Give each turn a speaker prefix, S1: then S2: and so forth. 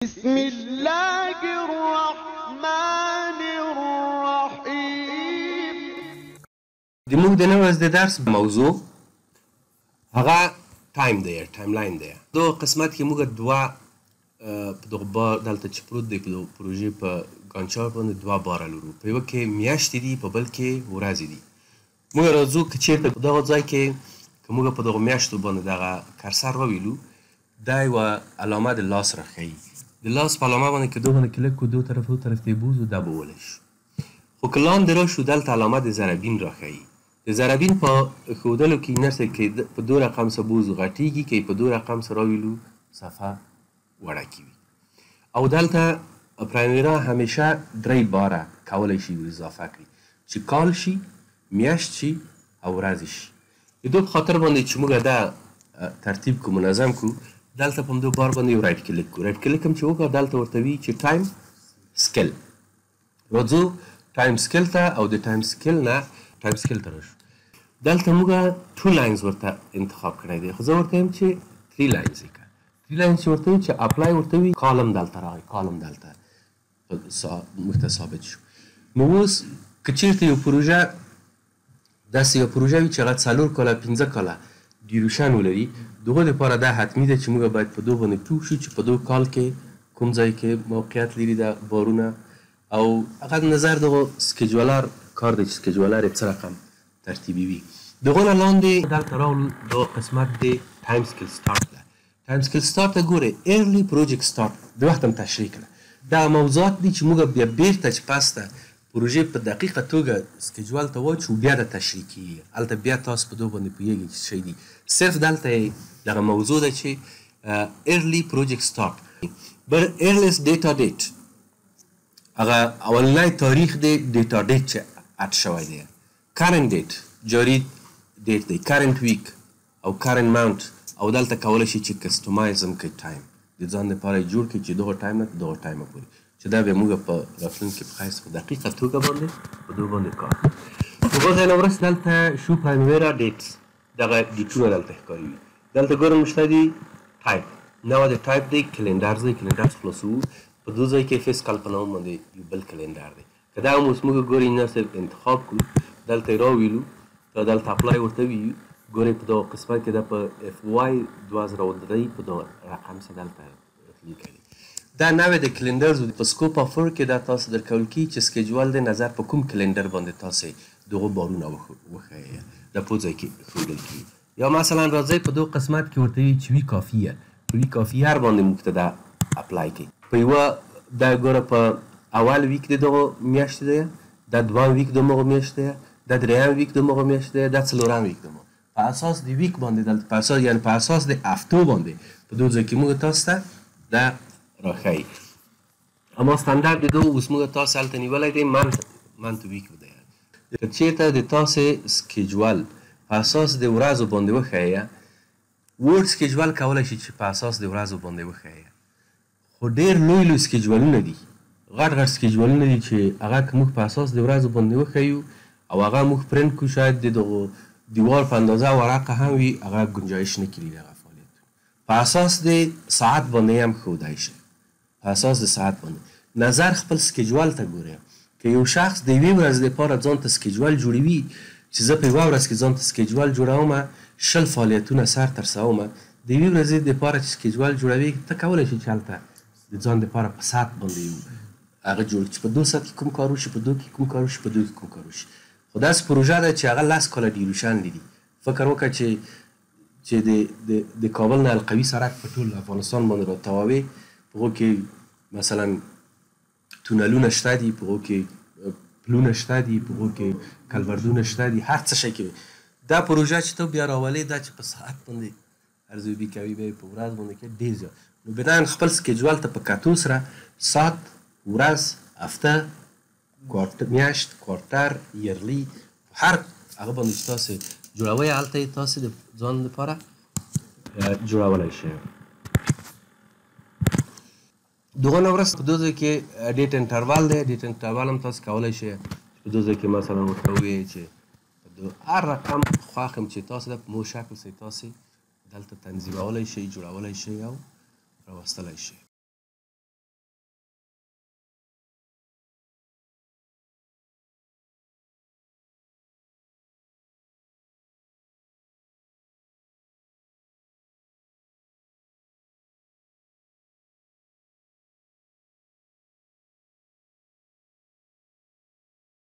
S1: بسم الله الرحمن الرحیم.
S2: د موږ د نن ورځ د درس موضوع هغه ټایم دی، ټایملاین دی. دغه قسمت کې موږ په دغه بار دلته چې پروت دی په دغه پروژې په ګانچار باندې دوه باره لرو. په یوه کې میاشتې دي، په بل کې ورځې دي. موږ راځو که چېرته په دغه ځای کې که موږ په دغه میاشتو باندې دغه کرسر وویلو، دا یوه علامه د لاس راښیي. د لاس په علامه باندې که دو باندې کلک کړو، دو طرف ته بوځو، دا به وولی شو. خو که لاندې راشو، دلته علامه د ضربین راښیي. د ضربین په ښودلو کې نرسه کې په دو رقم سره بوځو غټیږي، که په دو رقم سره راویلو صفحه وړه کیږي. او دلته پرایمرا همیشه درې باره کولی شي اضافه کړي، چې کال شي، میاشت شي او ورځې شي. د دو په خاطر باندې چې موږ دا ترتیب کو، منظم کو، دلته په همدو بار باندې یو رایټ کلیک کو. رایټ کلیک هم چې وکړو، دلته ورته وي چې ټایم سکیل. راځو ټایم سکیل ته، او د ټایم سکیل نه ټایم سکیل ته راشو. دلته موږ 2 لاینز ورته انتخاب کړی دی، خو زه ورته یم چې 3 لاینز یې کړه. 3 لاینز چې ورته وي چې اپلای ورته وي، کالم دلته راغی، کالم دلته موږ ته ثابت شو. نو اوس که چېرته یو پروژه داسې یو پروژه وي چې هغه 4 کاله 15 کاله ډیوریشن ولري، دغه دپاره دا حتمي ده چې موږ باید په دو باندې پوه شو چې په دو کال کې کوم ځای کې موقعیت لري دا بارونه، او هغه د نظر دغه سکیجولر کار دی چې سکیجولر یې څه رقم ترتیبي وي. دغه نه لاندې دلته راغلو، دغه قسمت دی ټایم سکیل سټارټ ده. ټایم سکیل سټارټ ته ګورئ، ارلی پروجیکټ سټارټ د وخت هم تشریح کړه. دا موضوعات دي چې موږ بیا بیرته چې پس ته پروژې په دقیقه توګه سکیجول ته واچوو، بیا د تشریح کېږي. هلته بیا تاسو په دو باندې پوهېږئ چې څه دي. صرف دلته یې دغه موضوع ده چې ارلی پروجیکټ سټارټ. بل ارلیست ډیټا ډیټ، هغه اولنی تاریخ دی ډیټا ډیټ چې اډ شوی دی. کرنټ ډیټ جاري ډیټ دی، کرنټ ویک او کرنټ ماونټ. او دلته کولی شي چې کسټمایز هم کړئ ټایم، د ځان دپاره یې جوړ کړئ چې دغه ټایم نه دغه ټایمه پورې، چې دا بیا موږ په راتلونکي په ښایست په دقیقه توګه باندې په دو باندې کار کوو. دغه ځای نه وروسته دلته شو پرایمرا ډیټس، دغه ډیټونه دلته ښکاري وي. دلته ګورم شته دي ټایپ، نوه د ټایپ دی کلنډر دی، کلنډر خلاصوو. په دو ځای کې فیسکل په نوم باندې یو بل کلنډر دی. که دا هم اوس موږ ګورئ نه صرف انتخاب کړو، دلته یې راویلو، دلته اپلای ورته ویو، ګورئ په دغه قسمت کې دا په اف وای 2003 په دغه رقم سره دلته لیکلي. دا نوې د کلنډرز په سکوپ اف ورک کې دا تاسو درکول کېږي چې سکیجول د نظر په کوم کلنډر باندې تاسې دغه بارونه وښیئ، دا په ځای کې ښودل کېږي. یا مثلا راځئ په دغه قسمت کې ورته وي چې وي کافیه، په وي کافیه باندې موږ ته دا اپلای کوي. په یوه دا ګوره په اول ویک د دغه میاشتې دی، دا دویم ویک د مغه میاشت دی، دا دریم ویک د مغه میاشت دی، دا څلورم ویک د مغه. په اساس د ویک باندې دلته په اساس یعنې په اساس د هفتو باندې په دو ځای کې موږ تاسو ته دا راښیي. اما ستاندرد د دغه اوس موږ تاسو هلته نیولی دی منت ویک دی. که چېرته د تاسې سکیجول په اساس د ورځو باندې وښیه، ورډ سکیجول کولی شي چې په اساس د ورځو باندې وښیه. خو ډېر لوی لوی سکیجولونه دي، غټ غټ سکیجولونه دي چې هغه که موږ په اساس د ورځو باندې وښیو او هغه موږ پرنټ کړو، شاید د دغه دیوار په اندازه ورقه هم وي، هغه ګنجایش نه کړي دغه فعالیتونه. په اساس د ساعت باندې هم ښودی شي، په اساس د ساعت باندې. نظر خپل سکیجول ته ګورئ. که یو شخص د یوې ورځې دپاره ځان ته سکیجول جوړوي، چې زه په یوه ورځ کې ځان ته سکیجول جوړومه، 20 فعالیتونه سر ته رسومه، د یوې ورځې دپاره چې سکیجول جوړوي، ته کولی شي چې هلته د ځان دپاره په ساعت باندې هغه جوړ کړي چې په 2 ساعت کې کوم کار وشي، په 2 کې کوم کار وشي، په 2 کې کوم کار وشي. خو داسې پروژه ده چې هغه 10 کاله ډیوریشن لري. فکر وکړه چې د کابل نه القوي سړک په ټول افغانستان باندې راتاووې، په هغو کې مثلا تونلونه شته دي، په هغو کې پلونه شته دي، په هغو کې کلبردونه شته دي، هر څه شی کې. دا پروژه چې ته بیا راولې، دا چې په ساعت باندې ارزیابي کوي، بیا یې په ورځ باندې کوي، ډېر زیات. نو بناً خپل سکیجول ته په کتو سره ساعت، ورځ، هفته، میاشت، کوارټر، یرلي، هر هغه باندې چې تاسې جوړوئ، هلته یې تاسې د ځان لپاره جوړولی شئ. دغه نه وروسته په دو ځای کې ډیټ انټرول دی. ډیټ انټرول هم تاسو کولی شئ په دو ځای کې مثلا ورته ووایئ چې هر رقم خوښ یم چې تاسو ده په مو شکل سره تاسې دلته تنظیمولی شئ، جوړولی شئ او راوستلی شئ.